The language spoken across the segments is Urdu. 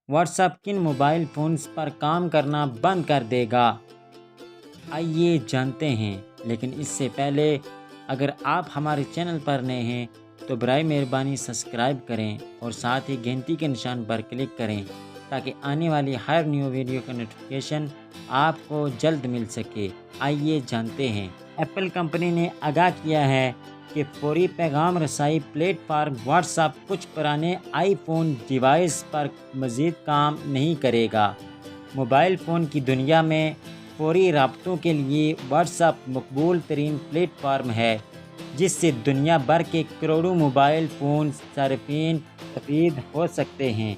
واٹس ایپ کن موبائل فونز پر کام کرنا بند کر دے گا؟ آئیے جانتے ہیں، لیکن اس سے پہلے اگر آپ ہمارے چینل پر نئے ہیں تو برائے مہربانی سبسکرائب کریں اور ساتھ ہی گھنٹی کے نشان پر کلک کریں تاکہ آنے والی ہر نیو ویڈیو کا نوٹیفیکیشن آپ کو جلد مل سکے۔ آئیے جانتے ہیں۔ ایپل کمپنی نے آگاہ کیا ہے کہ فوری پیغام رسائی پلیٹ فارم واٹس ایپ کچھ پرانے آئی فون ڈیوائس پر مزید کام نہیں کرے گا۔ موبائل فون کی دنیا میں فوری رابطوں کے لیے واٹس ایپ مقبول ترین پلیٹ فارم ہے، جس سے دنیا بھر کے کروڑوں موبائل فون صارفین مستفید ہو سکتے ہیں۔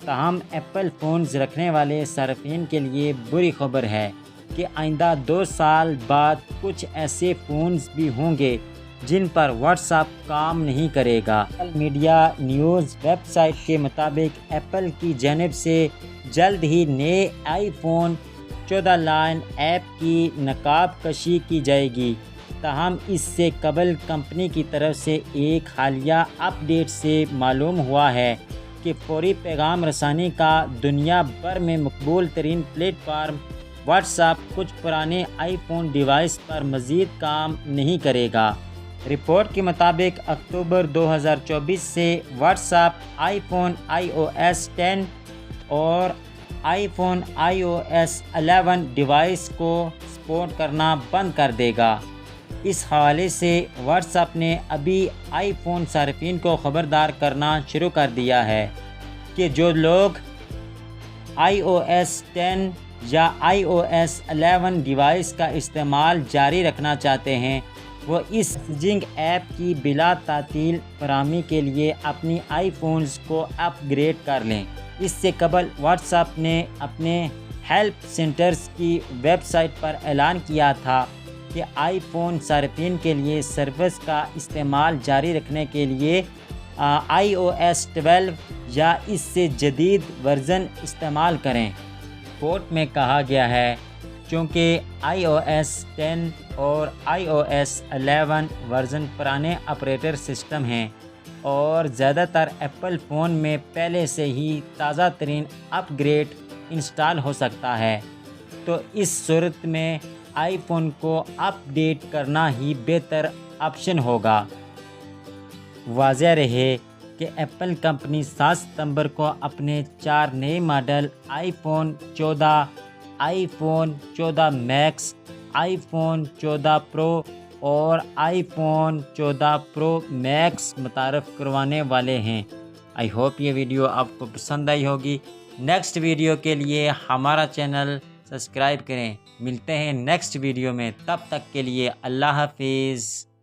تاہم ایپل فونز رکھنے والے صارفین کے لیے بری خبر ہے کہ آئندہ 2 سال بعد کچھ ایسے فونز بھی ہوں گے جن پر واٹس ایپ کام نہیں کرے گا۔ Social media news website کے مطابق ایپل کی جانب سے جلد ہی نئے آئی فون 14 لائن ایپ کی نقاب کشی کی جائے گی۔ تاہم اس سے قبل کمپنی کی طرف سے ایک حالیہ اپ ڈیٹ سے معلوم ہوا ہے کہ فوری پیغام رسانی کا دنیا بھر میں مقبول ترین پلیٹ فارم واٹس ایپ کچھ پرانے آئی فون ڈیوائس پر مزید کام نہیں کرے گا۔ رپورٹ کے مطابق اکتوبر 2024 سے واٹس ایپ آئی فون iOS 10 اور آئی فون iOS 11 ڈیوائس کو سپورٹ کرنا بند کر دے گا۔ اس حوالے سے واٹس ایپ نے ابھی آئی فون صارفین کو خبردار کرنا شروع کر دیا ہے کہ جو لوگ iOS 10 یا iOS 11 ڈیوائس کا استعمال جاری رکھنا چاہتے ہیں وہ اس میسیجنگ ایپ کی بلا تعطیل فراہمی کے لیے اپنی آئی فونز کو اپ گریڈ کر لیں۔ اس سے قبل واٹس ایپ نے اپنے ہیلپ سینٹرز کی ویب سائٹ پر اعلان کیا تھا کہ آئی فون صارفین کے لیے سروس کا استعمال جاری رکھنے کے لیے iOS 12 یا اس سے جدید ورژن استعمال کریں۔ رپورٹ میں کہا گیا ہے چونکہ iOS 10 اور iOS 11 ورژن پرانے آپریٹر سسٹم ہیں اور زیادہ تر ایپل فون میں پہلے سے ہی تازہ ترین اپ گریڈ انسٹال ہو سکتا ہے، تو اس صورت میں آئی فون کو اپ ڈیٹ کرنا ہی بہتر آپشن ہوگا۔ واضح رہے کہ ایپل کمپنی 7 ستمبر کو اپنے 4 نئے model iPhone 14، iPhone 14 Max, iPhone 14 Pro اور آئی فون 14 پرو میکس متعارف کروانے والے ہیں۔ آئی ہوپ یہ ویڈیو آپ کو پسند آئی ہوگی۔ نیکسٹ ویڈیو کے لیے ہمارا چینل سبسکرائب کریں۔ ملتے ہیں نیکسٹ ویڈیو میں، تب تک کے لیے اللہ حافظ۔